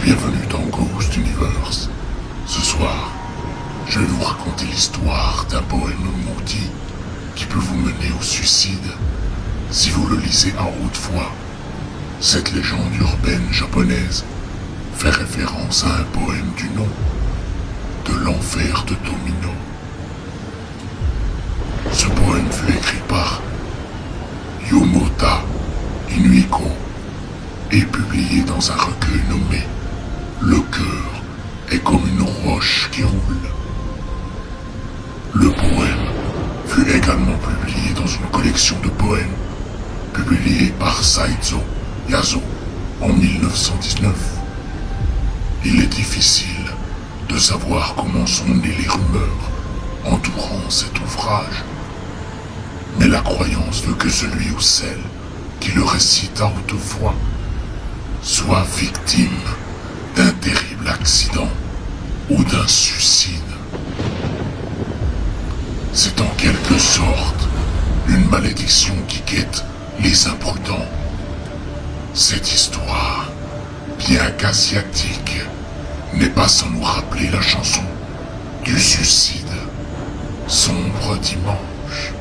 bienvenue dans Ghost Universe. Ce soir, je vais vous raconter l'histoire d'un poème maudit qui peut vous mener au suicide si vous le lisez à haute voix. Cette légende urbaine japonaise fait référence à un poème du nom de l'enfer de Tomino. Ce poème fut écrit par Yomota Inuiko et publié dans un recueil nommé Le cœur est comme une roche qui roule. Le poème fut également publié dans une collection de poèmes publiée par Saizo Yaso en 1919. Il est difficile de savoir comment sont nées les rumeurs entourant cet ouvrage, mais la croyance veut que celui ou celle qui le récite à haute voix soit victime d'un terrible accident ou d'un suicide. C'est en quelque sorte une malédiction qui guette les imprudents. Cette histoire, bien qu'asiatique, n'est pas sans nous rappeler la chanson du suicide, Sombre dimanche.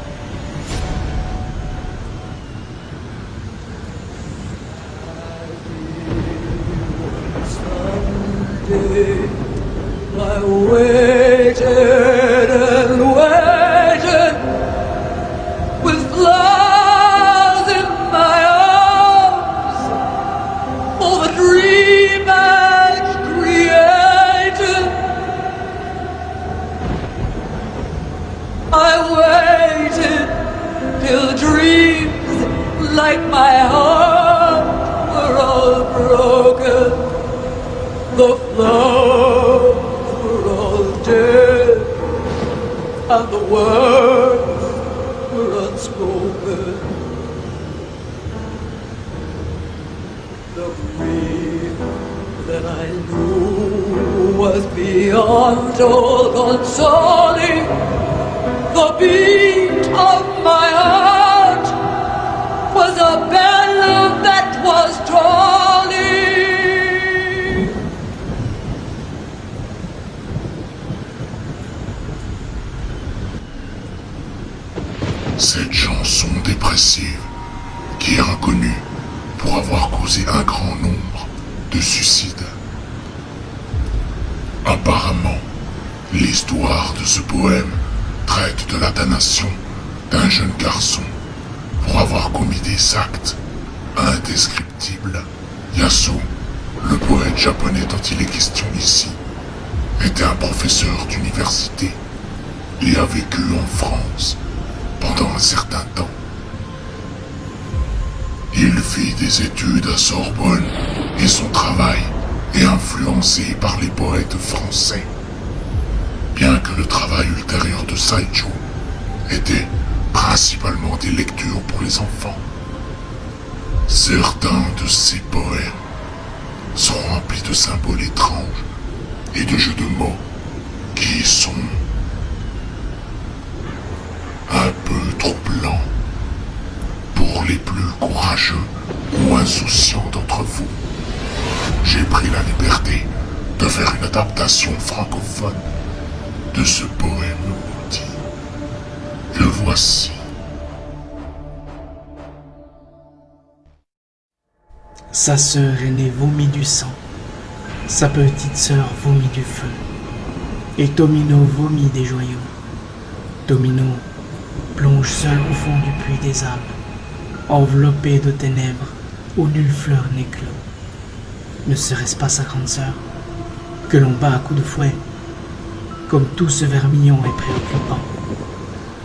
I waited and waited with flowers in my arms for the dream I'd created. I waited till dreams like my heart were all broken. The flowers were all dead, and the words were unspoken. The grief that I knew was beyond all consoling. The beat of my heart was a bell that was tolling. Cette chanson dépressive, qui est reconnue pour avoir causé un grand nombre de suicides. Apparemment, l'histoire de ce poème traite de la damnation d'un jeune garçon pour avoir commis des actes indescriptibles. Yasu, le poète japonais dont il est question ici, était un professeur d'université et a vécu en France pendant un certain temps. Il fit des études à Sorbonne et son travail est influencé par les poètes français. Bien que le travail ultérieur de Saijo était principalement des lectures pour les enfants, certains de ses poèmes sont remplis de symboles étranges et de jeux de mots qui sont un peu troublant pour les plus courageux ou insouciants d'entre vous. J'ai pris la liberté de faire une adaptation francophone de ce poème maudit. Le voici. Sa sœur aînée vomit du sang, sa petite sœur vomit du feu, et Tomino vomit des joyaux. Tomino plonge seul au fond du puits des âmes, enveloppé de ténèbres où nulle fleur n'éclot. Ne serait-ce pas sa grande sœur, que l'on bat à coups de fouet? Comme tout ce vermillon est préoccupant.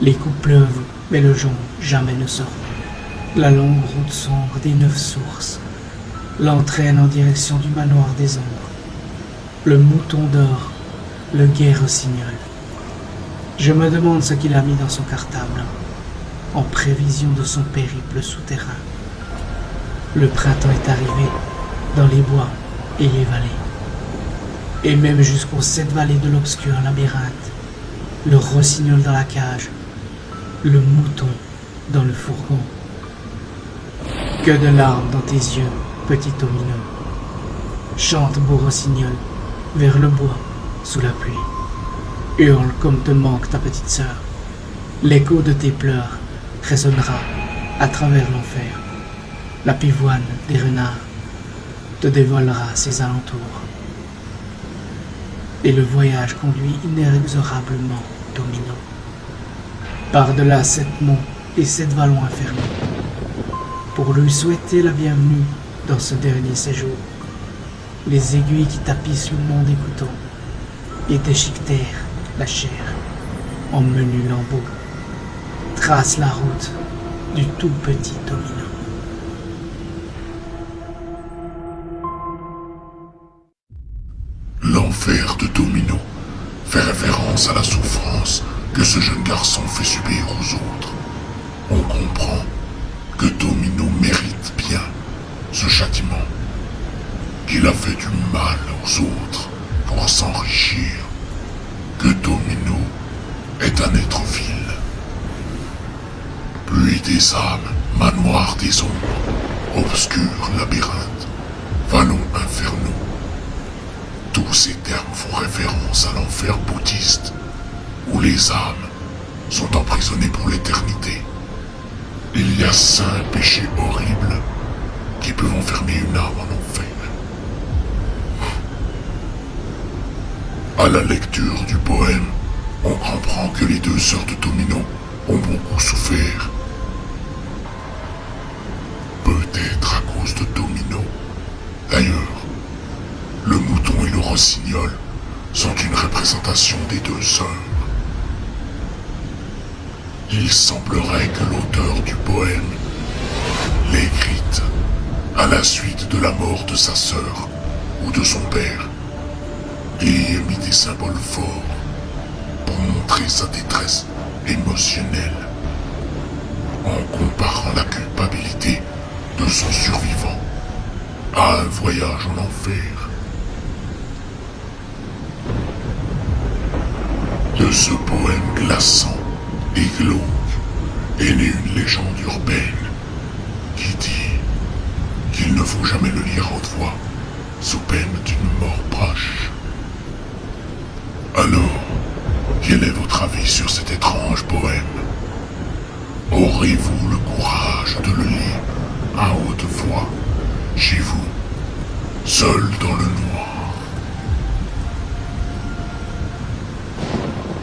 Les coups pleuvent, mais le jonc jamais ne sort. La longue route sombre des 9 sources l'entraîne en direction du manoir des ombres. Le mouton d'or, le gai rossignol. Je me demande ce qu'il a mis dans son cartable, en prévision de son périple souterrain. Le printemps est arrivé dans les bois et les vallées, et même jusqu'aux 7 vallées de l'obscur labyrinthe. Le rossignol dans la cage, le mouton dans le fourgon. Que de larmes dans tes yeux, petit Tomino. chante beau rossignol, vers le bois, sous la pluie. Hurle comme te manque ta petite sœur. L'écho de tes pleurs résonnera à travers l'enfer. La pivoine des renards te dévoilera ses alentours. Et le voyage conduit inexorablement Tomino. Par-delà 7 monts et 7 vallons infernaux, pour lui souhaiter la bienvenue dans ce dernier séjour. Les aiguilles qui tapissent le monde écoutant et déchiquetèrent la chair en menus lambeaux tracent la route du tout petit Tomino. L'enfer de Tomino fait référence à la souffrance que ce jeune garçon fait subir aux autres. On comprend que Tomino mérite bien ce châtiment, qu'il a fait du mal aux autres pour s'enrichir, que Tomino est un être vil. Pluie des âmes, manoir des ombres, obscur labyrinthe, vallons infernaux. Tous ces termes font référence à l'enfer bouddhiste, où les âmes sont emprisonnées pour l'éternité. Il y a 5 péchés horribles qui peuvent enfermer une âme en enfer. À la lecture du poème, on comprend que les 2 sœurs de Tomino ont beaucoup souffert. Peut-être à cause de Tomino. D'ailleurs, le mouton et le rossignol sont une représentation des 2 sœurs. Il semblerait que l'auteur du poème l'ait écrite à la suite de la mort de sa sœur ou de son père et y ait mis des symboles forts pour montrer sa détresse émotionnelle en comparant la culpabilité de son survivant à un voyage en enfer. De ce poème glaçant et glauque est née une légende urbaine qui dit qu'il ne faut jamais le lire à haute voix sous peine d'une mort proche. Alors, quel est votre avis sur cet étrange poème? Aurez-vous le courage de le lire à haute voix chez vous, seul dans le noir?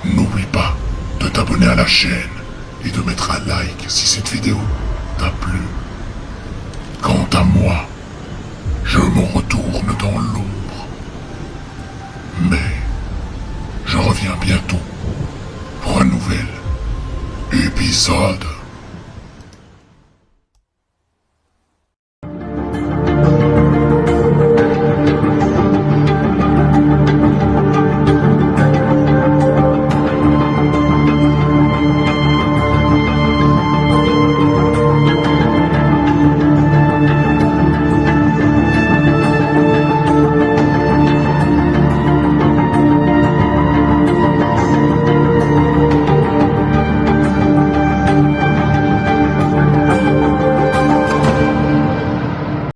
N'oublie pas de t'abonner à la chaîne et de mettre un like si cette vidéo t'a plu. Quant à moi, je me retourne dans l'ombre. Mais je reviens bientôt pour un nouvel épisode.